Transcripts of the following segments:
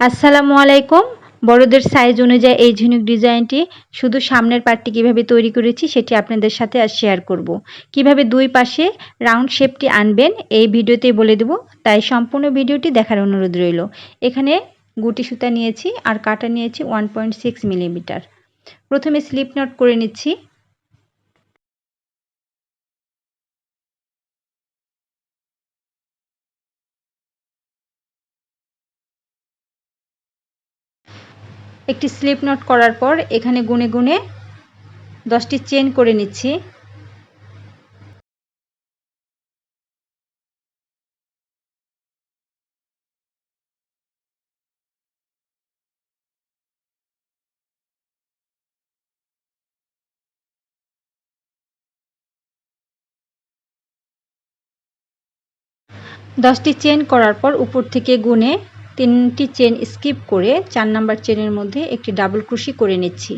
আসসালামু আলাইকুম। বড়দের সাইজ অনুযায়ী এই ঝিনুক ডিজাইনটি শুধু সামনের পার্টটি কিভাবে তৈরি করেছি সেটি আপনাদের সাথে আজ শেয়ার করব। কিভাবে দুই পাশে রাউন্ড শেপটি আনবেন এই ভিডিওতেই বলে দেব, তাই সম্পূর্ণ ভিডিওটি দেখার অনুরোধ রইল। এখানে গুটি সুতা নিয়েছি আর কাটা নিয়েছি 1.6 মিলিমিটার। প্রথমে স্লিপ নট করে নিচ্ছি। একটি স্লিপ নট করার পর এখানে গুনে গুনে 10টি চেন করে নিচ্ছি। দশটি চেন করার পর উপর থেকে গুনে 3টি চেন স্কিপ করে 4 নাম্বার চেনের মধ্যে একটি ডাবল ক্রোশি করে নিচ্ছি।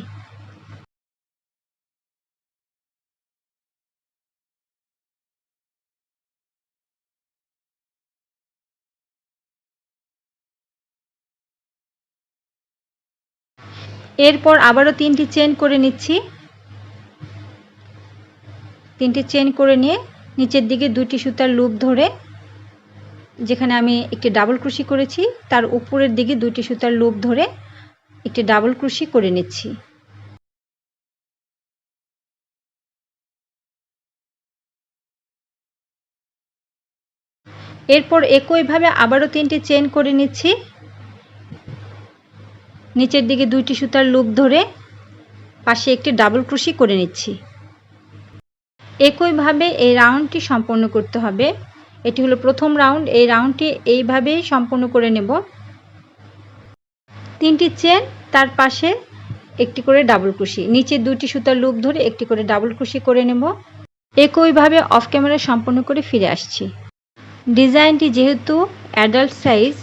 এরপর আবারও 3টি চেন করে নিচ্ছি। 3টি চেন করে নিয়ে নিচের দিকে 2টি সুতার লুপ ধরে, যেখানে আমি একটি ডাবল ক্রোশি করেছি তার উপরের দিকে 2টি সুতার লুপ ধরে একটি ডাবল ক্রোশি করে নিচ্ছি। এরপর একইভাবে আবারও 3টি চেন করে নিচ্ছি। নিচের দিকে 2টি সুতার লুপ ধরে পাশে একটি ডাবল ক্রোশি করে নিচ্ছি। একইভাবে এই রাউন্ডটি সম্পন্ন করতে হবে। এটি হলো প্রথম রাউন্ড। এই রাউন্ডটি এইভাবেই সম্পন্ন করে নেব। 3টি চেন, তার পাশে একটি করে ডাবল ক্রোশি, নিচে 2টি সুতার লুপ ধরে একটি করে ডাবল ক্রোশি করে নেব। একইভাবে অফ ক্যামেরা সম্পন্ন করে ফিরে আসছি। ডিজাইনটি যেহেতু অ্যাডাল্ট সাইজ,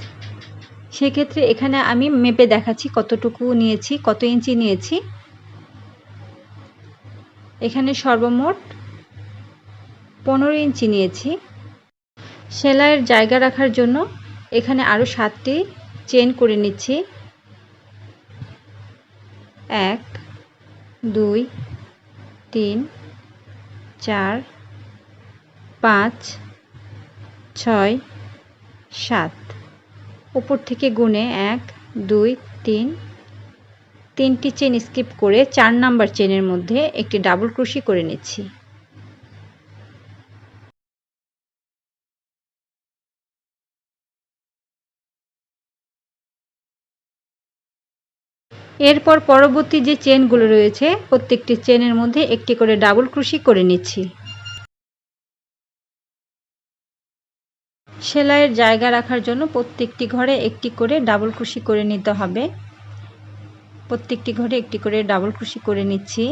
সেক্ষেত্রে এখানে আমি মেপে দেখাচ্ছি কতটুকু নিয়েছি, কত ইঞ্চি নিয়েছি। এখানে সর্বমোট 15 ইঞ্চি নিয়েছি। সেলাইয়ের জায়গা রাখার জন্য এখানে আরও 7টি চেন করে নিচ্ছি। 1 2 3 4 5 6 7, উপর থেকে গুনে 1 2 3, 3টি চেন স্কিপ করে 4 নাম্বার চেনের মধ্যে একটি ডাবল ক্রোশি করে নিচ্ছি। এরপর পরবর্তী যে চেনগুলো রয়েছে প্রত্যেকটি চেনের মধ্যে একটি করে ডাবল ক্রোশি করে নিচ্ছি। সেলাইয়ের জায়গা রাখার জন্য প্রত্যেকটি ঘরে একটি করে ডাবল ক্রোশি করে নিতে হবে। প্রত্যেকটি ঘরে একটি করে ডাবল ক্রোশি করে নিচ্ছি।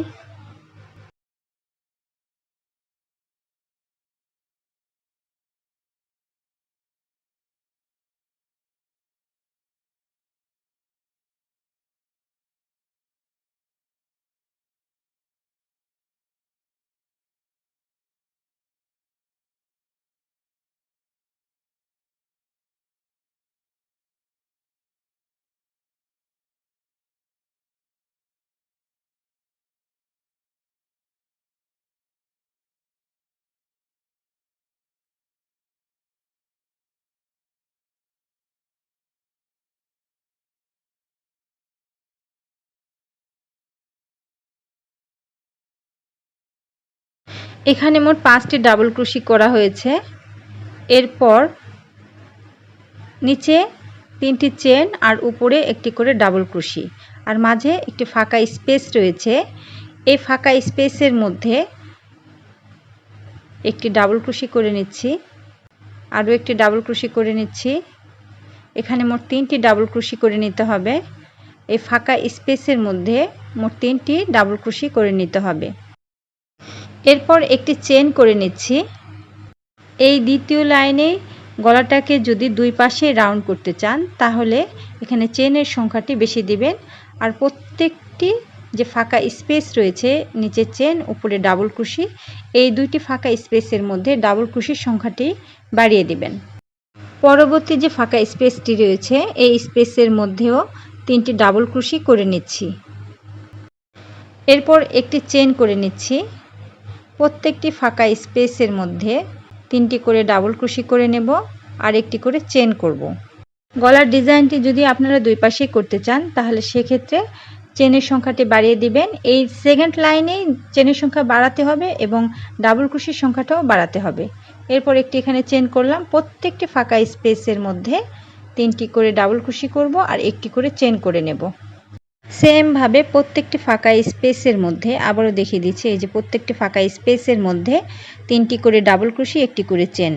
এখানে মোট 5টি ডাবল ক্রোশি করা হয়েছে। এরপর নিচে 3টি চেন আর উপরে একটি করে ডাবল ক্রোশি, আর মাঝে একটি ফাঁকা স্পেস রয়েছে। এই ফাঁকা স্পেসের মধ্যে একটি ডাবল ক্রোশি করে নিচ্ছি, আরও একটি ডাবল ক্রোশি করে নিচ্ছি। এখানে মোট 3টি ডাবল ক্রোশি করে নিতে হবে। এই ফাঁকা স্পেসের মধ্যে মোট 3টি ডাবল ক্রোশি করে নিতে হবে। এরপর একটি চেন করে নিচ্ছি। এই দ্বিতীয় লাইনে গলাটাকে যদি দুই পাশে রাউন্ড করতে চান তাহলে এখানে চেনের সংখ্যাটি বেশি দিবেন, আর প্রত্যেকটি যে ফাঁকা স্পেস রয়েছে নিচে চেন উপরে ডাবল ক্রোশি, এই দুইটি ফাঁকা স্পেসের মধ্যে ডাবল ক্রোশির সংখ্যাটি বাড়িয়ে দিবেন। পরবর্তী যে ফাঁকা স্পেসটি রয়েছে এই স্পেসের মধ্যেও 3টি ডাবল ক্রোশি করে নিচ্ছি। এরপর একটি চেন করে নিচ্ছি। প্রত্যেকটি ফাঁকা স্পেসের মধ্যে 3টি করে ডাবল ক্রোশি করে নেব আর একটি করে চেন করব। গলার ডিজাইনটি যদি আপনারা দুই পাশেই করতে চান তাহলে সেক্ষেত্রে চেনের সংখ্যাটি বাড়িয়ে দিবেন। এই সেকেন্ড লাইনেই চেনের সংখ্যা বাড়াতে হবে এবং ডাবল ক্রোশির সংখ্যাটাও বাড়াতে হবে। এরপর একটি এখানে চেন করলাম। প্রত্যেকটি ফাঁকা স্পেসের মধ্যে 3টি করে ডাবল ক্রোশি করব আর একটি করে চেন করে নেব। সেম ভাবে প্রত্যেকটি ফাঁকা স্পেসের মধ্যে আবারও দেখিয়ে দিচ্ছি, এই যে প্রত্যেকটি ফাঁকা স্পেসের মধ্যে 3টি করে ডাবল ক্রোশি একটি করে চেন।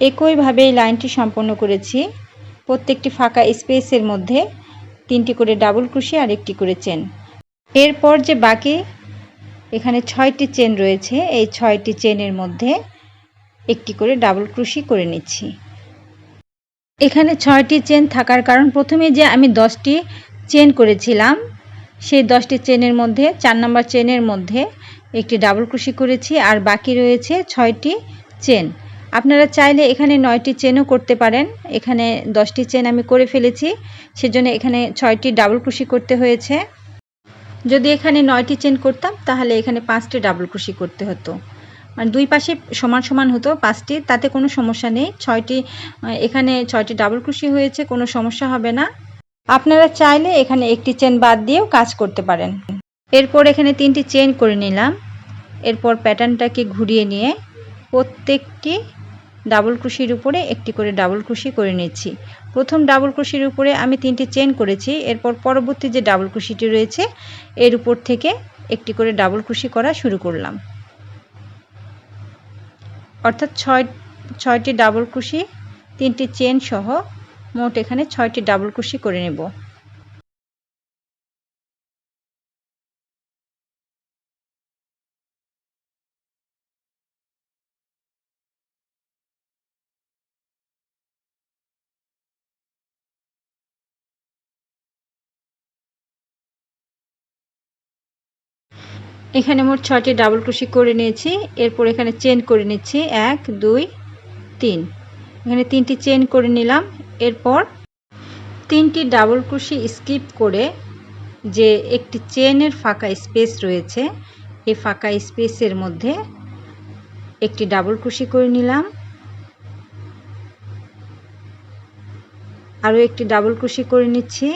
একইভাবে এই লাইনটি সম্পন্ন করেছি। প্রত্যেকটি ফাঁকা স্পেসের মধ্যে 3টি করে ডাবল ক্রোশি আর একটি করে চেন। এরপর যে বাকি এখানে 6টি চেন রয়েছে এই 6টি চেনের মধ্যে একটি করে ডাবল ক্রোশি করে নিচ্ছি। এখানে 6টি চেন থাকার কারণ প্রথমে যে আমি 10টি চেন করেছিলাম সেই 10টি চেনের মধ্যে 4 নম্বর চেনের মধ্যে একটি ডাবল ক্রোশি করেছি আর বাকি রয়েছে 6টি চেন। আপনারা চাইলে এখানে 9টি চেনও করতে পারেন। এখানে 10টি চেন আমি করে ফেলেছি, সেজন্য এখানে 6টি ডাবল ক্রোশি করতে হয়েছে। যদি এখানে 9টি চেন করতাম তাহলে এখানে 5টি ডাবল ক্রোশি করতে হতো, মানে দুই পাশে সমান সমান হতো 5টি, তাতে কোনো সমস্যা নেই। 6টি এখানে 6টি ডাবল ক্রোশি হয়েছে, কোনো সমস্যা হবে না। আপনারা চাইলে এখানে একটি চেন বাদ দিয়েও কাজ করতে পারেন। এরপর এখানে 3টি চেন করে নিলাম। এরপর প্যাটার্নটাকে ঘুরিয়ে নিয়ে প্রত্যেকটি ডাবল ক্রোশির উপরে একটি করে ডাবল ক্রোশি করে নিচ্ছি। প্রথম ডাবল ক্রোশির উপরে আমি 3টি চেন করেছি। এরপর পরবর্তী যে ডাবল ক্রোশিটি রয়েছে এর উপর থেকে একটি করে ডাবল ক্রোশি করা শুরু করলাম। অর্থাৎ 6টি ডাবল ক্রোশি 3টি চেন সহ মোট এখানে 6টি ডাবল ক্রোশি করে নেব। এখানে মোট 6টি ডাবল ক্রোশি করে নিয়েছি। এরপর এখানে চেন করে নিচ্ছি 1 2 3। এখানে 3টি চেন করে নিলাম। এরপর 3টি ডাবল ক্রোশি স্কিপ করে যে একটি চেনের ফাঁকা স্পেস রয়েছে এই ফাঁকা স্পেসের মধ্যে একটি ডাবল ক্রোশি করে নিলাম, আরও একটি ডাবল ক্রোশি করে নিচ্ছি।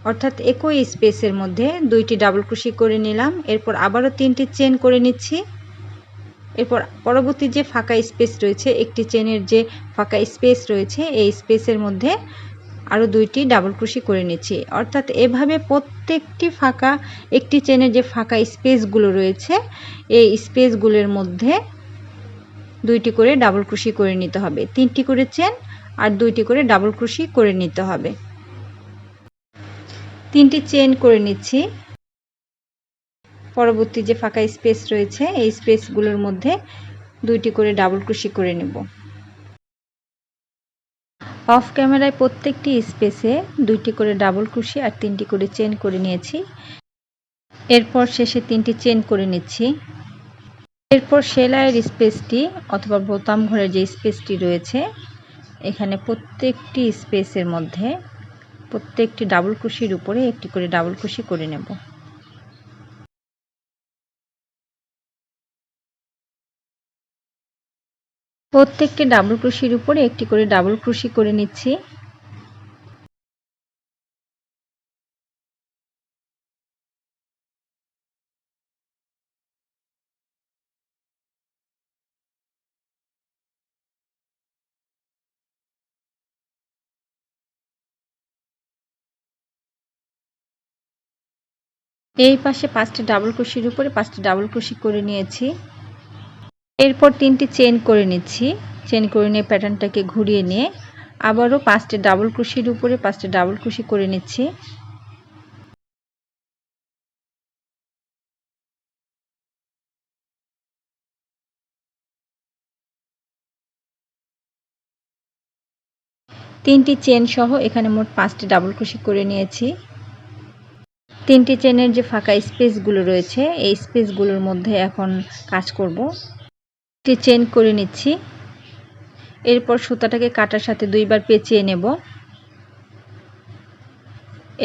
অর্থাৎ একই স্পেসের মধ্যে 2টি ডাবল ক্রোশি করে নিলাম। এরপর আবারও 3টি চেন করে নিচ্ছি। এরপর পরবর্তী যে ফাঁকা স্পেস রয়েছে একটি চেনের যে ফাঁকা স্পেস রয়েছে এই স্পেসের মধ্যে আরও 2টি ডাবল ক্রোশি করে নিচ্ছি। অর্থাৎ এভাবে প্রত্যেকটি ফাঁকা একটি চেনের যে ফাঁকা স্পেসগুলো রয়েছে এই স্পেসগুলোর মধ্যে 2টি করে ডাবল ক্রোশি করে নিতে হবে। 3টি করে চেন আর 2টি করে ডাবল ক্রোশি করে নিতে হবে। 3টি চেন করে নিচ্ছি। পরবর্তী যে ফাঁকা স্পেস রয়েছে এই স্পেসগুলোর মধ্যে 2টি করে ডাবল ক্রোশি করে নেব। অফ ক্যামেরায় প্রত্যেকটি স্পেসে 2টি করে ডাবল ক্রোশি আর 3টি করে চেন করে নিয়েছি। এরপর শেষে 3টি চেন করে নিচ্ছি। এরপর সেলাইয়ের স্পেসটি অথবা বোতাম ঘরের যে স্পেসটি রয়েছে এখানে প্রত্যেকটি স্পেসের মধ্যে প্রত্যেকটি ডাবল ক্রোশির উপরে একটি করে ডাবল ক্রোশি করে নেব। প্রত্যেকটি ডাবল ক্রোশির উপরে একটি করে ডাবল ক্রোশি করে নিচ্ছি। এই পাশে 5টি ডাবল ক্রোশির উপরে 5টি ডাবল ক্রোশি করে নিয়েছি। এরপর 3টি চেন করে নিচ্ছি। চেন করে নিয়ে প্যাটার্নটাকে ঘুরিয়ে নিয়ে আবারও 5টি ডাবল ক্রোশির উপরে 5টি ডাবল ক্রোশি করে নিচ্ছি। তিনটি চেন সহ এখানে মোট 5টি ডাবল ক্রোশি করে নিয়েছি। 3টি চেনের যে ফাঁকা স্পেসগুলো রয়েছে এই স্পেসগুলোর মধ্যে এখন কাজ করব। চেন করে নিচ্ছি। এরপর সুতাটাকে কাটার সাথে দুইবার পেঁচিয়ে নেব।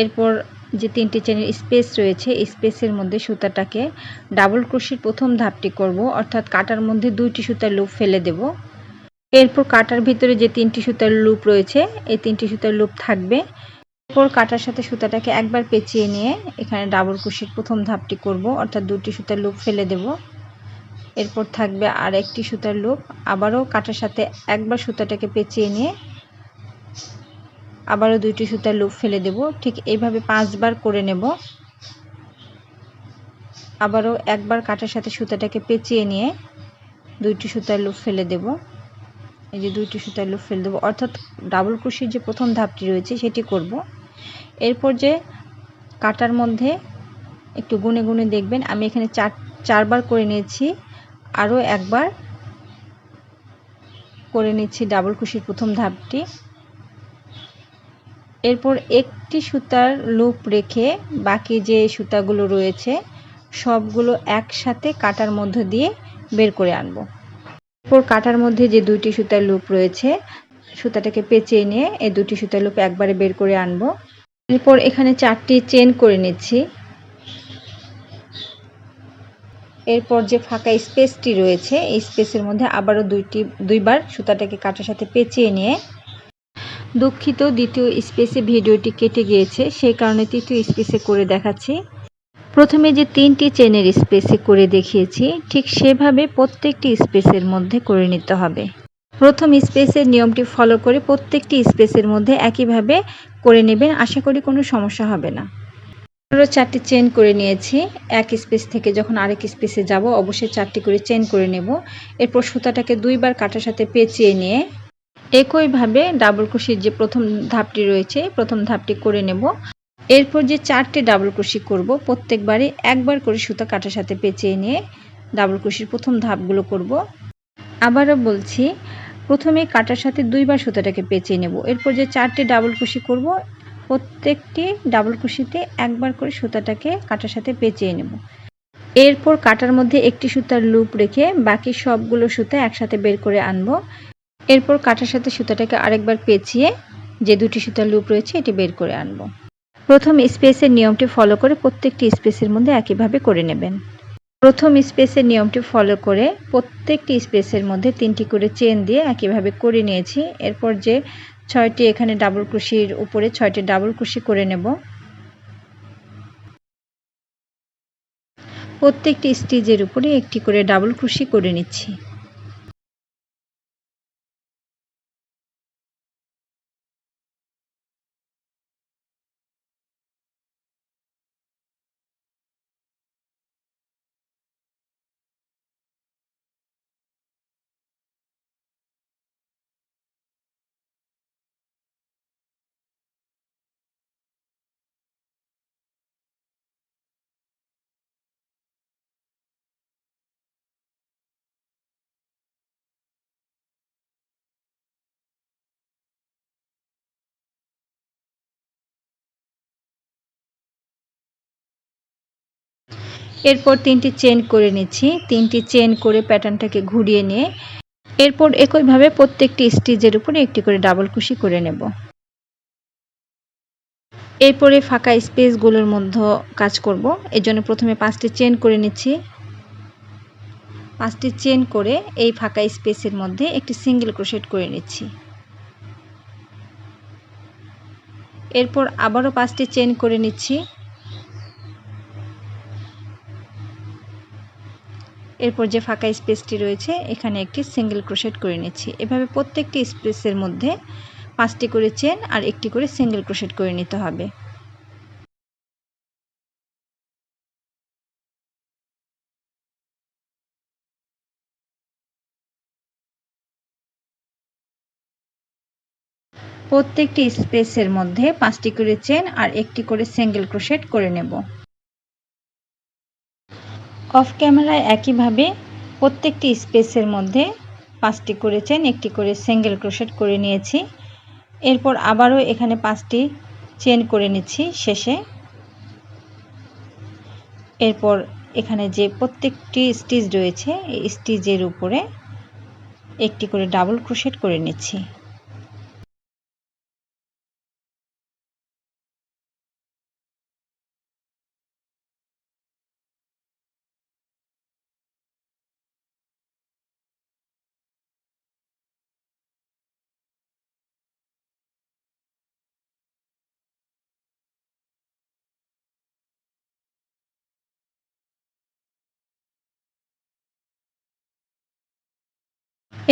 এরপর যে 3টি চেনের স্পেস রয়েছে এই স্পেসের মধ্যে সুতাটাকে ডাবল ক্রোশের প্রথম ধাপটি করব, অর্থাৎ কাটার মধ্যে 2টি সুতার লুপ ফেলে দেব। এরপর কাটার ভিতরে যে 3টি সুতার লুপ রয়েছে এই 3টি সুতার লুপ থাকবে। এরপর কাটার সাথে সুতাটাকে একবার পেঁচিয়ে নিয়ে এখানে ডাবল ক্রোশের প্রথম ধাপটি করব, অর্থাৎ 2টি সুতার লুপ ফেলে দেব। এরপর থাকবে আর একটি সুতার লুপ, আবারও কাটার সাথে একবার সুতাটাকে পেঁচিয়ে নিয়ে আবারও 2টি সুতার লুপ ফেলে দেব। ঠিক এইভাবে 5 বার করে নেব। আবারও একবার কাটার সাথে সুতাটাকে পেঁচিয়ে নিয়ে 2টি সুতার লুপ ফেলে দেব। এই যে 2টি সুতার লুপ ফেলে দেব, অর্থাৎ ডাবল ক্রোশের যে প্রথম ধাপটি রয়েছে সেটি করব। এরপর যে কাটার মধ্যে একটু গুনে গুনে দেখবেন আমি এখানে 4 বার করে নিয়েছি, আরও একবার করে নিচ্ছি ডাবল ক্রোশের প্রথম ধাপটি। এরপর একটি সুতার লুপ রেখে বাকি যে সুতাগুলো রয়েছে সবগুলো একসাথে কাটার মধ্য দিয়ে বের করে আনব। এরপর কাটার মধ্যে যে 2টি সুতার লুপ রয়েছে সুতাটাকে পেঁচিয়ে নিয়ে এই 2টি সুতার লুপ একবারে বের করে আনব। এরপর এখানে 4টি চেন করে নিচ্ছি। এরপর যে ফাঁকা স্পেসটি রয়েছে এই স্পেসের মধ্যে আবারও দুইবার সুতাটাকে কাটার সাথে পেঁচিয়ে নিয়ে, দুঃখিত দ্বিতীয় স্পেসে ভিডিওটি কেটে গিয়েছে সেই কারণে তৃতীয় স্পেসে করে দেখাচ্ছি। প্রথমে যে 3টি চেনের স্পেসে করে দেখিয়েছি ঠিক সেভাবে প্রত্যেকটি স্পেসের মধ্যে করে নিতে হবে। প্রথম স্পেসের নিয়মটি ফলো করে প্রত্যেকটি স্পেসের মধ্যে একইভাবে করে নেবেন, আশা করি কোনো সমস্যা হবে না। 4টি চেন করে নিয়েছি। এক স্পেস থেকে যখন আরেক স্পেসে যাব অবশ্যই 4টি করে চেন করে নেব। এরপর সুতাটাকে দুইবার কাটার সাথে পেঁচিয়ে নিয়ে একইভাবে ডাবল ক্রোশের যে প্রথম ধাপটি রয়েছে প্রথম ধাপটি করে নেব। এরপর যে 4টি ডাবল ক্রোশি করব প্রত্যেকবারই একবার করে সুতা কাটার সাথে পেঁচিয়ে নিয়ে ডাবল ক্রোশের প্রথম ধাপগুলো করব। আবারও বলছি, প্রথমে কাটার সাথে দুইবার সুতাটাকে পেঁচিয়ে নেব। এরপর যে 4টি ডাবল ক্রোশি করব প্রত্যেকটি ডাবল ক্রোশিতে একবার করে সুতাটাকে কাটার সাথে পেঁচিয়ে নেব। এরপর কাটার মধ্যে একটি সুতার লুপ রেখে বাকি সবগুলো সুতা একসাথে বের করে আনব। এরপর কাটার সাথে সুতাটাকে আরেকবার পেঁচিয়ে যে 2টি সুতার লুপ রয়েছে এটি বের করে আনব। প্রথম স্পেসের নিয়মটি ফলো করে প্রত্যেকটি স্পেসের মধ্যে একইভাবে করে নেবেন। প্রথম স্পেসের নিয়মটি ফলো করে প্রত্যেকটি স্পেসের মধ্যে 3টি করে চেন দিয়ে একইভাবে করে নিয়েছি। এরপর যে 6টি এখানে ডাবল ক্রোশির উপরে 6টি ডাবল ক্রোশি করে নেব। প্রত্যেকটি স্টিচের উপরে একটি করে ডাবল ক্রোশি করে নিচ্ছি। এরপর 3টি চেন করে নিচ্ছি। 3টি চেন করে প্যাটার্নটাকে ঘুরিয়ে নিয়ে এরপর একইভাবে প্রত্যেকটি স্টিচের উপরে একটি করে ডাবল ক্রোশি করে নেব। এরপরে ফাঁকা স্পেসগুলোর মধ্যে কাজ করব। এর জন্য প্রথমে 5টি চেন করে নিচ্ছি। 5টি চেন করে এই ফাঁকা স্পেসের মধ্যে একটি সিঙ্গেল ক্রোশেট করে নিচ্ছি। এরপর আবারও 5টি চেন করে নিচ্ছি। এরপর যে ফাঁকা স্পেসটি রয়েছে এখানে একটি সিঙ্গেল ক্রোশেট করে নিচ্ছি। এভাবে প্রত্যেকটি স্পেসের মধ্যে 5টি করে চেন আর একটি করে সিঙ্গেল ক্রোশেট করে নিতে হবে। প্রত্যেকটি স্পেসের মধ্যে 5টি করে চেন আর একটি করে সিঙ্গেল ক্রোশেট করে নেব। অফ ক্যামেরায় একইভাবে প্রত্যেকটি স্পেসের মধ্যে 5টি করে চেন একটি করে সিঙ্গেল ক্রোশেট করে নিয়েছি। এরপর আবারও এখানে 5টি চেন করে নিচ্ছি শেষে। এরপর এখানে যে প্রত্যেকটি স্টিচ রয়েছে এই স্টিচের উপরে একটি করে ডাবল ক্রোশেট করে নিচ্ছি।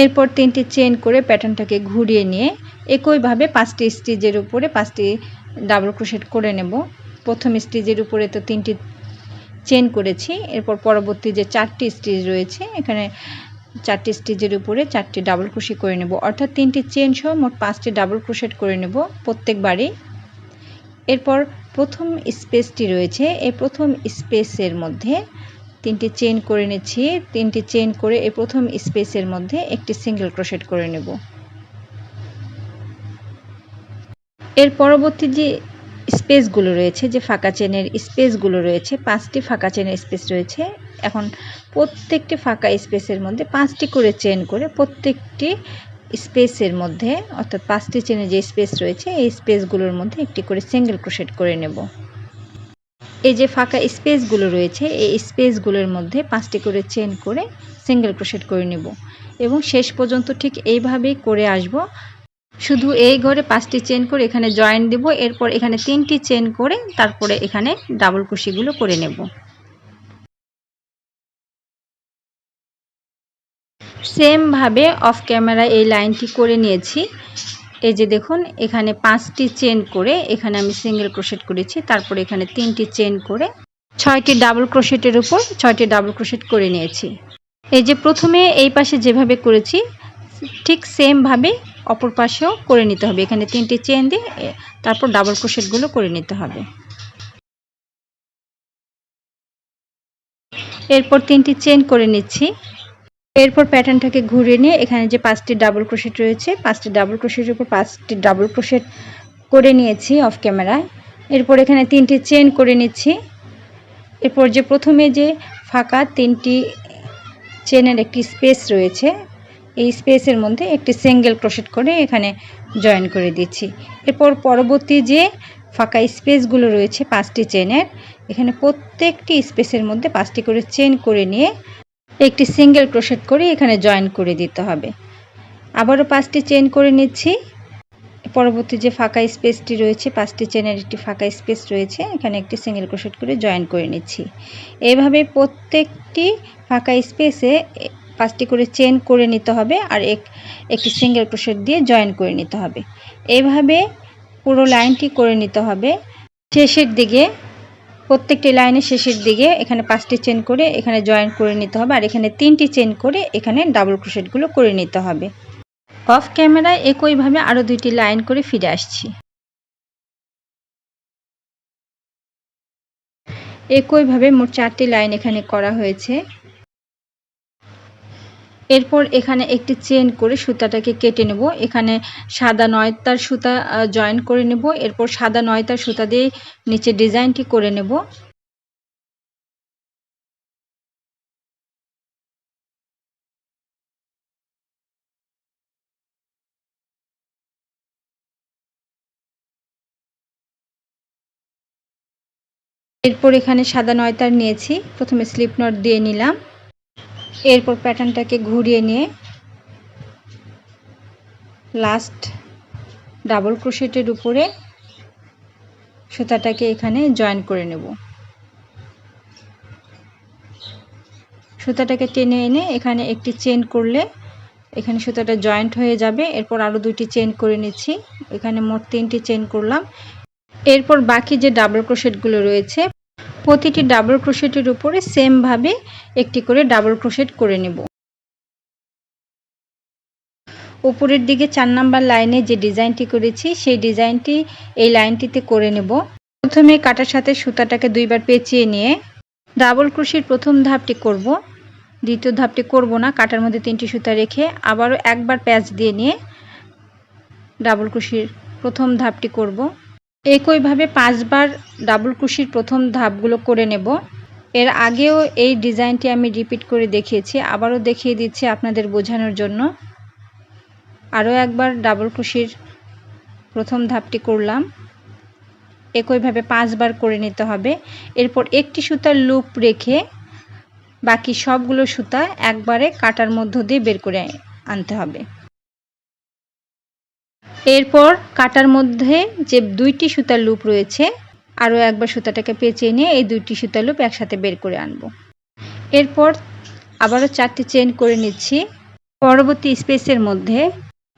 এরপর 3টি চেন করে প্যাটার্নটাকে ঘুরিয়ে নিয়ে একইভাবে 5টি স্টিচের উপরে 5টি ডাবল ক্রোশেট করে নেব। প্রথম স্টিচের উপরে তো 3টি চেন করেছি, এরপর পরবর্তী যে 4টি স্টিচ রয়েছে এখানে 4টি স্টিচের উপরে 4টি ডাবল ক্রোশেট করে নেব, অর্থাৎ 3টি চেন সহ মোট 5টি ডাবল ক্রোশেট করে নেব প্রত্যেকবারই। এরপর প্রথম স্পেসটি রয়েছে, এই প্রথম স্পেসের মধ্যে 3টি চেন করে নিচ্ছি। 3টি চেন করে এই প্রথম স্পেসের মধ্যে একটি সিঙ্গেল ক্রোশেট করে নেব। এর পরবর্তী যে স্পেসগুলো রয়েছে, যে ফাঁকা চেনের স্পেসগুলো রয়েছে, 5টি ফাঁকা চেনের স্পেস রয়েছে। এখন প্রত্যেকটি ফাঁকা স্পেসের মধ্যে 5টি করে চেন করে প্রত্যেকটি স্পেসের মধ্যে, অর্থাৎ 5টি চেনের যে স্পেস রয়েছে এই স্পেসগুলোর মধ্যে একটি করে সিঙ্গেল ক্রোশেট করে নেব। এই যে ফাঁকা স্পেসগুলো রয়েছে এই স্পেসগুলোর মধ্যে 5টি করে চেন করে সিঙ্গেল ক্রোশেট করে নেব এবং শেষ পর্যন্ত ঠিক এইভাবেই করে আসব। শুধু এই ঘরে 5টি চেন করে এখানে জয়েন দেব, এরপর এখানে 3টি চেন করে তারপরে এখানে ডাবল ক্রোশেটগুলো করে নেব। সেম ভাবে অফ ক্যামেরা এই লাইনটি করে নিয়েছি। এই যে দেখুন এখানে 5টি চেন করে এখানে আমি সিঙ্গেল ক্রোশেট করেছি, তারপরে এখানে 3টি চেন করে 6টি ডাবল ক্রোশেটের উপর 6টি ডাবল ক্রোশেট করে নিয়েছি। এই যে প্রথমে এই পাশে যেভাবে করেছি ঠিক সেম ভাবে অপর পাশেও করে নিতে হবে। এখানে 3টি চেন দিয়ে তারপর ডাবল ক্রোশেটগুলো করে নিতে হবে। এরপর 3টি চেন করে নিচ্ছি। এরপর প্যাটার্নটাকে ঘুরিয়ে নিয়ে এখানে যে 5টি ডাবল ক্রোশেট রয়েছে 5টি ডাবল ক্রোশেটের উপর 5টি ডাবল ক্রোশেট করে নিয়েছি অফ ক্যামেরায়। এরপর এখানে 3টি চেন করে নিচ্ছি। এরপর যে প্রথমে যে ফাঁকা 3টি চেনের একটি স্পেস রয়েছে এই স্পেসের মধ্যে একটি সিঙ্গেল ক্রোশেট করে এখানে জয়েন করে দিচ্ছি। এরপর পরবর্তী যে ফাঁকা স্পেসগুলো রয়েছে 5টি চেনের, এখানে প্রত্যেকটি স্পেসের মধ্যে 5টি করে চেন করে নিয়ে একটি সিঙ্গেল ক্রোশেট করে এখানে জয়েন করে দিতে হবে। আবারও 5টি চেন করে নিচ্ছি। পরবর্তী যে ফাঁকা স্পেসটি রয়েছে 5টি চেনের একটি ফাঁকা স্পেস রয়েছে, এখানে একটি সিঙ্গেল ক্রোশেট করে জয়েন করে নিচ্ছি। এইভাবে প্রত্যেকটি ফাঁকা স্পেসে 5টি করে চেন করে নিতে হবে আর একটি সিঙ্গেল ক্রোশেট দিয়ে জয়েন করে নিতে হবে। এইভাবে পুরো লাইনটি করে নিতে হবে। শেষের দিকে প্রত্যেকটি লাইনের শেষের দিকে এখানে 5টি চেন করে এখানে জয়েন করে নিতে হবে আর এখানে 3টি চেন করে এখানে ডাবল ক্রোশেটগুলো করে নিতে হবে। অফ ক্যামেরায় একইভাবে আরও 2টি লাইন করে ফিরে আসছি। একইভাবে মোট 4টি লাইন এখানে করা হয়েছে। এরপর এখানে একটি চেন করে সুতাটাকে কেটে নেব। এখানে সাদা 9 তার সুতা জয়েন করে নেব। এরপর সাদা 9 তার সুতা দিয়ে নিচে ডিজাইনটি করে নেব। এরপর এখানে সাদা 9 তার নিয়েছি, প্রথমে স্লিপ নট দিয়ে নিলাম। এরপর প্যাটার্নটাকে ঘুরিয়ে নিয়ে লাস্ট ডাবল ক্রোশেটের উপরে সুতাটাকে এখানে জয়েন করে নেব। সুতাটাকে টেনে এনে এখানে একটি চেন করলে এখানে সুতাটা জয়েন্ট হয়ে যাবে। এরপর আরও 2টি চেন করে নিচ্ছি, এখানে মোট 3টি চেন করলাম। এরপর বাকি যে ডাবল ক্রোশেটগুলো রয়েছে প্রতিটি ডাবল ক্রোশেটের উপরে সেম ভাবে একটি করে ডাবল ক্রোশেট করে নেব। উপরের দিকে 4 নাম্বার লাইনে যে ডিজাইনটি করেছি সেই ডিজাইনটি এই লাইনটিতে করে নেব। প্রথমে কাটার সাথে সুতাটাকে 2বার পেঁচিয়ে নিয়ে ডাবল ক্রোশেট প্রথম ধাপটি করব, দ্বিতীয় ধাপটি করব না। কাটার মধ্যে 3টি সুতা রেখে আবারও একবার প্যাঁচ দিয়ে নিয়ে ডাবল ক্রোশেট প্রথম ধাপটি করব। একইভাবে 5বার ডাবল ক্রোশেট প্রথম ধাপগুলো করে নেব। এর আগেও এই ডিজাইনটি আমি রিপিট করে দেখিয়েছি, আবারও দেখিয়ে দিচ্ছি আপনাদের বোঝানোর জন্য। আরও একবার ডাবল ক্রোশের প্রথম ধাপটি করলাম। একইভাবে 5 বার করে নিতে হবে। এরপর একটি সুতার লুপ রেখে বাকি সবগুলো সুতা একবারে কাটার মধ্য দিয়ে বের করে আনতে হবে। এরপর কাটার মধ্যে যে 2টি সুতার লুপ রয়েছে আরও একবার সুতাটাকে পেঁচিয়ে নিয়ে এই 2টি সুতার লুপ একসাথে বের করে আনব। এরপর আবারও 4টি চেইন করে নিচ্ছি। পরবর্তী স্পেসের মধ্যে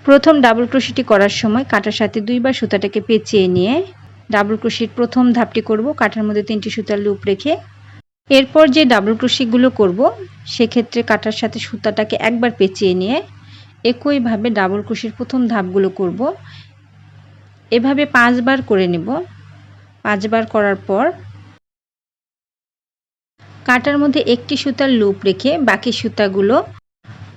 প্রথম ডাবল ক্রোশেটি করার সময় কাটার সাথে 2 বার সুতাটাকে পেঁচিয়ে নিয়ে ডাবল ক্রোশের প্রথম ধাপটি করব কাটার মধ্যে 3টি সুতার লুপ রেখে। এরপর যে ডাবল ক্রোশেগুলো করব সেক্ষেত্রে কাটার সাথে সুতাটাকে একবার পেঁচিয়ে নিয়ে একইভাবে ডাবল ক্রোশের প্রথম ধাপগুলো করব। এভাবে 5 বার করে নেব। 5 বার করার পর কাটার মধ্যে একটি সুতার লুপ রেখে বাকি সুতাগুলো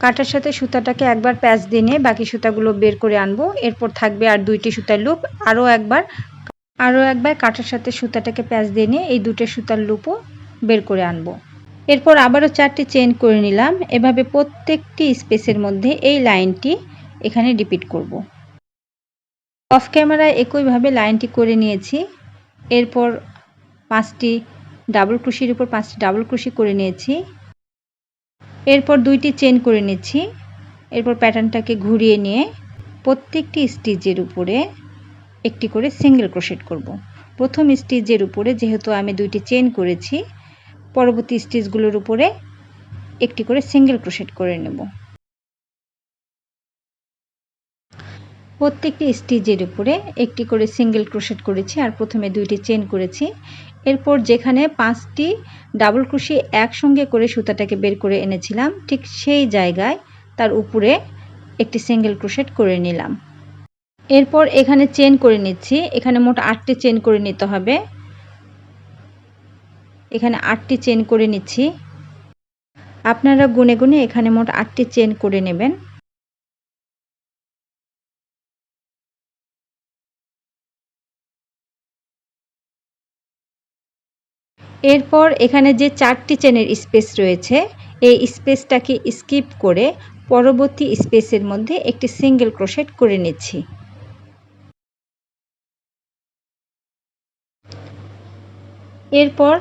কাটার সাথে সুতাটাকে একবার প্যাঁচ দিয়ে নিয়ে বাকি সুতাগুলো বের করে আনব। এরপর থাকবে আর 2টি সুতার লুপ। আরও একবার কাটার সাথে সুতাটাকে প্যাঁচ দিয়ে নিয়ে এই 2টি সুতার লুপও বের করে আনব। এরপর আবারও 4টি চেইন করে নিলাম। এভাবে প্রত্যেকটি স্পেসের মধ্যে এই লাইনটি এখানে রিপিট করব। অফ ক্যামেরায় একইভাবে লাইনটি করে নিয়েছি। এরপর 5টি ডাবল ক্রোশের উপর 5টি ডাবল ক্রোশে করে নিয়েছি। এরপর 2টি চেইন করে নিচ্ছি। এরপর প্যাটার্নটাকে ঘুরিয়ে নিয়ে প্রত্যেকটি স্টিচের উপরে একটি করে সিঙ্গেল ক্রোশেট করব। প্রথম স্টিচের উপরে যেহেতু আমি 2টি চেইন করেছি পরবর্তী স্টিচগুলোর উপরে একটি করে সিঙ্গেল ক্রোশেট করে নেব। প্রত্যেকটি স্টিচের উপরে একটি করে সিঙ্গেল ক্রোশেট করেছি আর প্রথমে 2টি চেইন করেছি। এরপর যেখানে 5টি ডাবল ক্রোশে একসঙ্গে করে সুতাটাকে বের করে এনেছিলাম ঠিক সেই জায়গায় তার উপরে একটি সিঙ্গেল ক্রোশেট করে নিলাম। এরপর এখানে চেইন করে নিচ্ছি। এখানে মোট 8টি চেইন করে নিতে হবে। এখানে 8টি চেইন করে নিচ্ছি। আপনারা গুনে গুনে এখানে মোট 8টি চেইন করে নেবেন। এরপর এখানে যে 4টি চেনের স্পেস রয়েছে এই স্পেসটাকে স্কিপ করে পরবর্তী স্পেসের মধ্যে একটি সিঙ্গেল ক্রোশেট করে নিচ্ছি। এরপর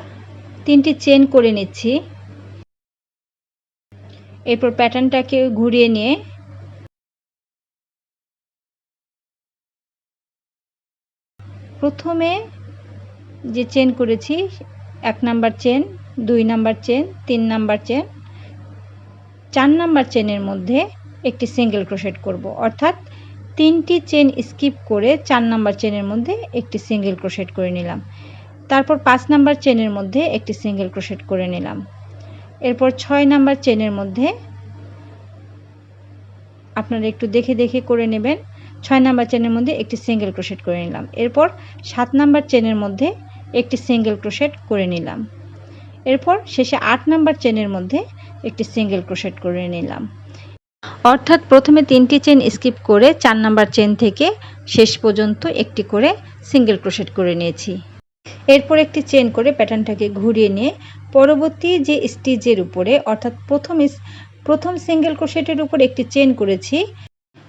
3টি চেন করে নিচ্ছি। এরপর প্যাটার্নটাকে ঘুরিয়ে নিয়ে প্রথমে যে চেন করেছি 1 number chain, 2 number chain, 3 number chain, 4 number চেনের মধ্যে একটি সিঙ্গেল ক্রোশেট করব। অর্থাৎ 3টি চেন স্কিপ করে 4 নাম্বার চেনের মধ্যে একটি সিঙ্গেল ক্রোশেট করে নিলাম। তারপর 5 নাম্বার চেনের মধ্যে একটি সিঙ্গেল ক্রোশেট করে নিলাম। এরপর 6 নাম্বার চেনের মধ্যে আপনারা একটু দেখে দেখে করে নেবেন। 6 নাম্বার চেনের মধ্যে একটি সিঙ্গেল ক্রোশেট করে নিলাম। এরপর 7 নাম্বার চেনের মধ্যে একটি সিঙ্গেল ক্রোশেট করে নিলাম। এরপর শেষে 8 নাম্বার চেনের মধ্যে একটি সিঙ্গেল ক্রোশেট করে নিলাম। অর্থাৎ প্রথমে 3টি চেন স্কিপ করে 4 নাম্বার চেন থেকে শেষ পর্যন্ত একটি করে সিঙ্গেল ক্রোশেট করে নিয়েছি। এরপর একটি চেন করে প্যাটার্নটাকে ঘুরিয়ে নিয়ে পরবর্তী যে স্টিচের উপরে অর্থাৎ প্রথম সিঙ্গেল ক্রোশেটের উপর একটি চেন করেছি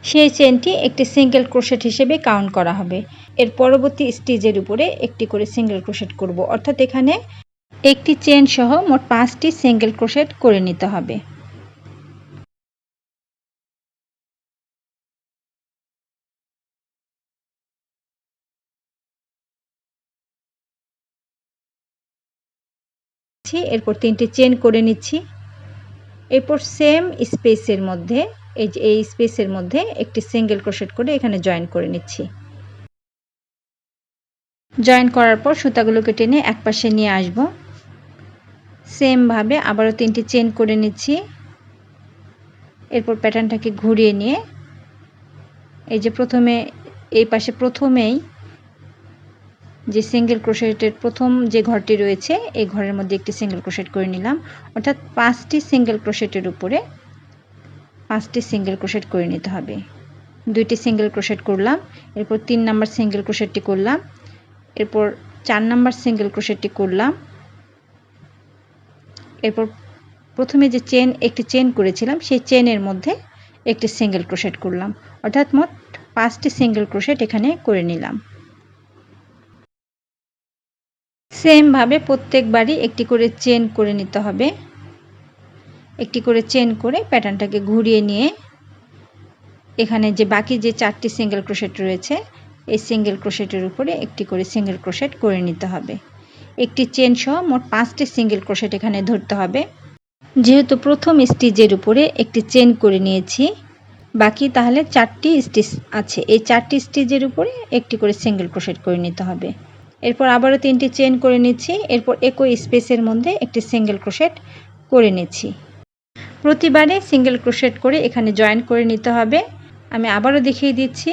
সেই চেনটি একটি সিঙ্গেল ক্রোশেট হিসেবে কাউন্ট করা হবে। এর পরবর্তী স্টিচের উপরে একটি করে সিঙ্গেল ক্রোশেট করব। অর্থাৎ এখানে একটি চেন সহ মোট 5টি সিঙ্গেল ক্রোশেট করে নিতে হবে। এরপর 3টি চেন করে নিচ্ছি। এরপর সেম স্পেসের মধ্যে এই স্পেসের মধ্যে একটি সিঙ্গেল ক্রোশেট করে এখানে জয়েন করে নিচ্ছি। জয়েন করার পর সুতাগুলোকে টেনে একপাশে নিয়ে আসব। সেম ভাবে আবারও 3টি চেন করে নিচ্ছি। এরপর প্যাটার্নটাকে ঘুরিয়ে নিয়ে এই যে প্রথমে এই পাশে প্রথমেই যে সিঙ্গেল ক্রোশেটের প্রথম যে ঘরটি রয়েছে এই ঘরের মধ্যে একটি সিঙ্গেল ক্রোশেট করে নিলাম। অর্থাৎ 5টি সিঙ্গেল ক্রোশেটের উপরে 5টি সিঙ্গেল ক্রোশেট করে নিতে হবে। 2টি সিঙ্গেল ক্রোশেট করলাম। এরপর 3 নাম্বার সিঙ্গেল ক্রোশেটটি করলাম। এরপর 4 নাম্বার সিঙ্গেল ক্রোশেটটি করলাম। এরপর প্রথমে যে একটি চেন করেছিলাম সেই চেনের মধ্যে একটি সিঙ্গেল ক্রোশেট করলাম, অর্থাৎ মোট 5টি সিঙ্গেল ক্রোশেট এখানে করে নিলাম। সেম ভাবে প্রত্যেকবারই একটি করে চেন করে নিতে হবে। একটি করে চেন করে প্যাটার্নটাকে ঘুরিয়ে নিয়ে এখানে যে বাকি যে 4টি সিঙ্গেল ক্রোশেট রয়েছে এই সিঙ্গেল ক্রোশেটের উপরে একটি করে সিঙ্গেল ক্রোশেট করে নিতে হবে। একটি চেন সহ মোট 5টি সিঙ্গেল ক্রোশেট এখানে ধরতে হবে। যেহেতু প্রথম স্টিচের উপরে একটি চেন করে নিয়েছি, বাকি তাহলে 4টি স্টিচ আছে, এই 4টি স্টিচের উপরে একটি করে সিঙ্গেল ক্রোশেট করে নিতে হবে। এরপর আবারও 3টি চেন করে নিচ্ছি। এরপর একই স্পেসের মধ্যে একটি সিঙ্গেল ক্রোশেট করে নিচ্ছি। প্রতিবারে সিঙ্গেল ক্রোশেট করে এখানে জয়েন করে নিতে হবে। আমি আবারও দেখিয়ে দিচ্ছি।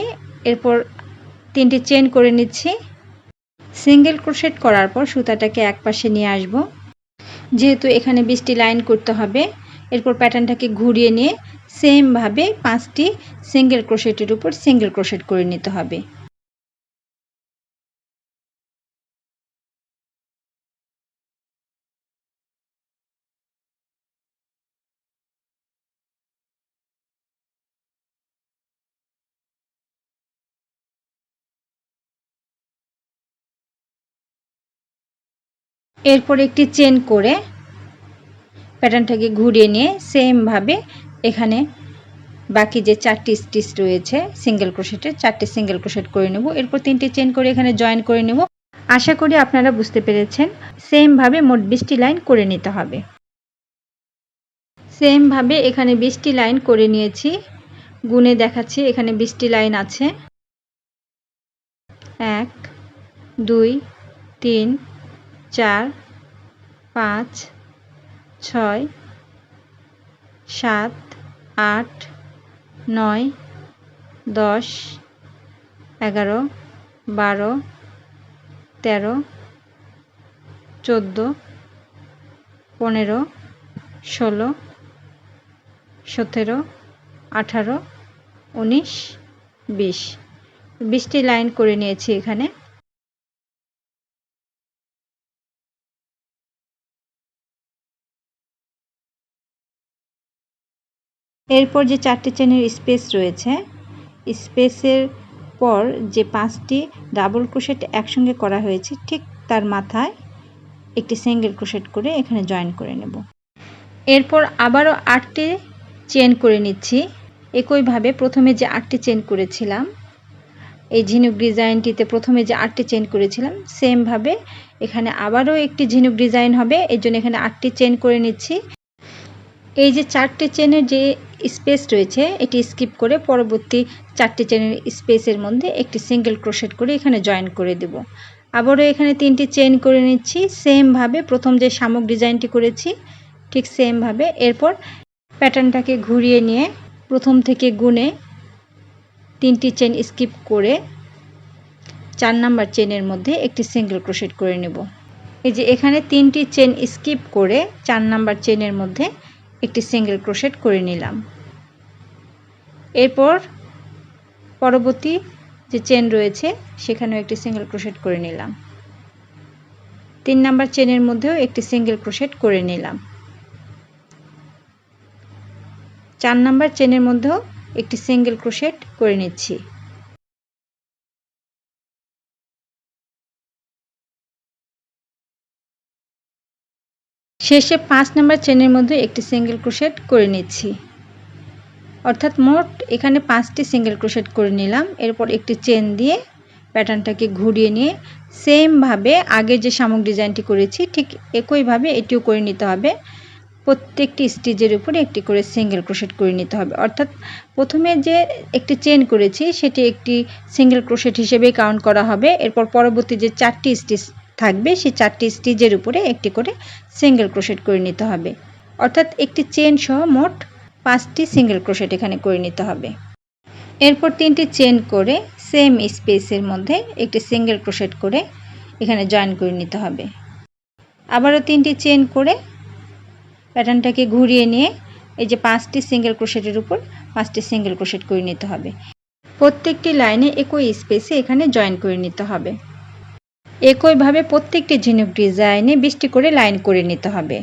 এরপর 3টি চেন করে নিচ্ছি। সিঙ্গেল ক্রোশেট করার পর সুতাটাকে একপাশে নিয়ে আসব। যেহেতু এখানে 20টি লাইন করতে হবে, এরপর প্যাটার্নটাকে ঘুরিয়ে নিয়ে সেম ভাবে 5টি সিঙ্গেল ক্রোশেটের উপর সিঙ্গেল ক্রোশেট করে নিতে হবে। এরপর একটি চেন করে প্যাটার্নটাকে ঘুরিয়ে নিয়ে সেম ভাবে এখানে বাকি যে 4টি স্টিচ রয়েছে সিঙ্গেল ক্রোশেটের 4টি সিঙ্গেল ক্রোশেট করে নেব। এরপর 3টি চেন করে এখানে জয়েন করে নেব। আশা করি আপনারা বুঝতে পেরেছেন। সেম ভাবে মোট 20টি লাইন করে নিতে হবে। সেম ভাবে এখানে 20টি লাইন করে নিয়েছি। গুণে দেখাচ্ছি, এখানে 20টি লাইন আছে। 1 2 3 4 5 6 7 8 9 10 11 12 13 14 15 16 17 18 19 20 20টি লাইন করে নিয়েছি এখানে। এরপর যে 4টি চেনের স্পেস রয়েছে, স্পেসের পর যে 5টি ডাবল ক্রোশেট একসঙ্গে করা হয়েছে ঠিক তার মাথায় একটি সিঙ্গেল ক্রোশেট করে এখানে জয়েন করে নেব। এরপর আবারও 8টি চেন করে নিচ্ছি। একইভাবে প্রথমে যে 8টি চেন করেছিলাম এই ঝিনুক ডিজাইনটিতে, প্রথমে যে 8টি চেন করেছিলাম সেম ভাবে এখানে আবারও একটি ঝিনুক ডিজাইন হবে, এর জন্য এখানে 8টি চেন করে নিচ্ছি। এই যে 4টি চেনের যে স্পেস রয়েছে এটি স্কিপ করে পরবর্তী 4টি চেনের স্পেসের মধ্যে একটি সিঙ্গেল ক্রোশেট করে এখানে জয়েন করে দেব। আবারও এখানে 3টি চেন করে নিচ্ছি সেম ভাবে প্রথম যে শামুক ডিজাইনটি করেছি ঠিক সেম ভাবে। এরপর প্যাটার্নটাকে ঘুরিয়ে নিয়ে প্রথম থেকে গুণে 3টি চেন স্কিপ করে 4 নাম্বার চেনের মধ্যে একটি সিঙ্গেল ক্রোশেট করে নেব। এই যে এখানে 3টি চেন স্কিপ করে 4 নাম্বার চেনের মধ্যে একটি সিঙ্গেল ক্রোশেট করে নিলাম। এরপর পরবর্তী যে চেন রয়েছে সেখানেও একটি সিঙ্গেল ক্রোশেট করে নিলাম। 3 নাম্বার চেনের মধ্যেও একটি সিঙ্গেল ক্রোশেট করে নিলাম। 4 নাম্বার চেনের মধ্যেও একটি সিঙ্গেল ক্রোশেট করে নিচ্ছি। শেষে 5 নাম্বার চেনের মধ্যে একটি সিঙ্গেল ক্রোশেট করে নিচ্ছি। অর্থাৎ মোট এখানে 5টি সিঙ্গেল ক্রোশেট করে নিলাম। এরপর একটি চেন দিয়ে প্যাটার্নটাকে ঘুরিয়ে নিয়ে সেম ভাবে আগে যে শামুক ডিজাইনটি করেছি ঠিক একইভাবে এটিও করে নিতে হবে। প্রত্যেকটি স্টিচের উপরে একটি করে সিঙ্গেল ক্রোশেট করে নিতে হবে। অর্থাৎ প্রথমে যে একটি চেন করেছি সেটি একটি সিঙ্গেল ক্রোশেট হিসেবে কাউন্ট করা হবে। এরপর পরবর্তী যে 4টি স্টিচ থাকবে সেই 4টি স্টিচের উপরে একটি করে সিঙ্গেল ক্রোশেট করে নিতে হবে। অর্থাৎ একটি চেন সহ মোট 5টি সিঙ্গেল ক্রোশেট এখানে করে নিতে হবে। এরপর 3টি চেন করে সেম স্পেসের মধ্যে একটি সিঙ্গেল ক্রোশেট করে এখানে জয়েন করে নিতে হবে। আবারও 3টি চেন করে প্যাটার্নটাকে ঘুরিয়ে নিয়ে এই যে 5টি সিঙ্গেল ক্রোশেটের উপর 5টি সিঙ্গেল ক্রোশেট করে নিতে হবে। প্রত্যেকটি লাইনে একই স্পেসে এখানে জয়েন করে নিতে হবে। একইভাবে প্রত্যেকটি ঝিনুক ডিজাইনে 20টি করে লাইন করে নিতে হবে।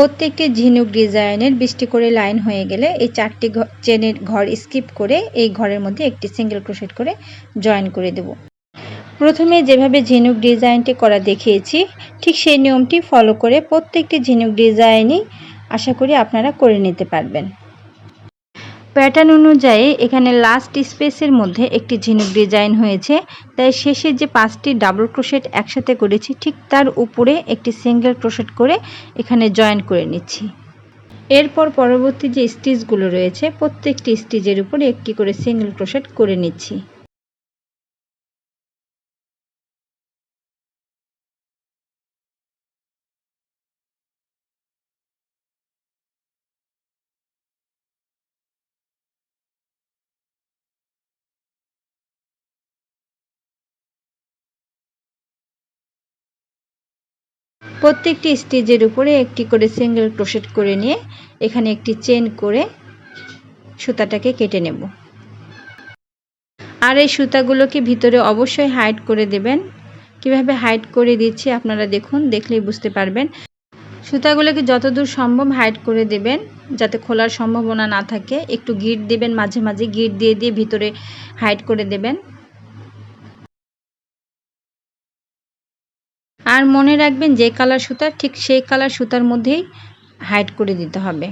প্রত্যেকটি ঝিনুক ডিজাইনের 20টি করে লাইন হয়ে গেলে এই 4টি চেনের ঘর স্কিপ করে এই ঘরের মধ্যে একটি সিঙ্গেল ক্রোশেট করে জয়েন করে দেব। প্রথমে যেভাবে ঝিনুক ডিজাইনটি করা দেখিয়েছি ঠিক সেই নিয়মটি ফলো করে প্রত্যেকটি ঝিনুক ডিজাইনই আশা করি আপনারা করে নিতে পারবেন। প্যাটার্ন অনুযায়ী এখানে লাস্ট স্পেসের মধ্যে একটি ঝিনুক ডিজাইন হয়েছে, তাই শেষে যে 5টি ডাবল ক্রোশেট একসাথে করেছি ঠিক তার উপরে একটি সিঙ্গেল ক্রোশেট করে এখানে জয়েন করে নিচ্ছি। এরপর পরবর্তী যে স্টিচগুলো রয়েছে প্রত্যেকটি স্টিচের উপরে একটি করে সিঙ্গেল ক্রোশেট করে নিচ্ছি। প্রত্যেকটি স্টিচের উপরে একটি করে সিঙ্গেল ক্রোশেট করে নিয়ে এখানে একটি চেন করে সুতাটাকে কেটে নেব। আর এই সুতাগুলোকে ভিতরে অবশ্যই হাইড করে দেবেন। কিভাবে হাইড করে দিচ্ছি আপনারা দেখুন, দেখলেই বুঝতে পারবেন। সুতাগুলোকে যতদূর সম্ভব হাইড করে দেবেন যাতে খোলার সম্ভাবনা না থাকে। একটু গিট দেবেন, মাঝে মাঝে গিট দিয়ে দিয়ে ভিতরে হাইড করে দেবেন। আর মনে রাখবেন যে কালার সুতা ঠিক সেই কালার সুতার মধ্যেই হাইড করে দিতে হবে।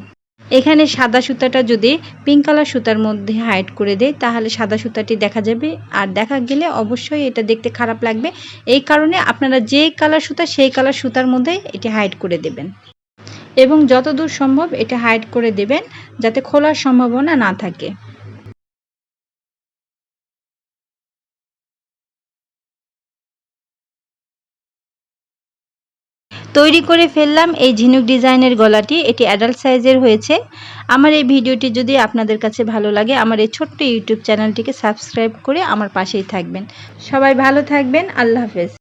এখানে সাদা সুতাটা যদি পিঙ্ক কালার সুতার মধ্যে হাইড করে দেয় তাহলে সাদা সুতাটি দেখা যাবে, আর দেখা গেলে অবশ্যই এটা দেখতে খারাপ লাগবে। এই কারণে আপনারা যে কালার সুতা সেই কালার সুতার মধ্যে এটি হাইড করে দেবেন এবং যতদূর সম্ভব এটা হাইড করে দেবেন যাতে খোলার সম্ভাবনা না থাকে। তৈরি করে ফেললাম এই ঝিনুক ডিজাইনের গলাটি। এটি অ্যাডাল্ট সাইজের হয়েছে। আমার এই ভিডিওটি যদি আপনাদের কাছে ভালো লাগে আমার এই ছোট্ট ইউটিউব চ্যানেলটিকে সাবস্ক্রাইব করে আমার পাশেই থাকবেন। সবাই ভালো থাকবেন। আল্লাহ হাফেজ।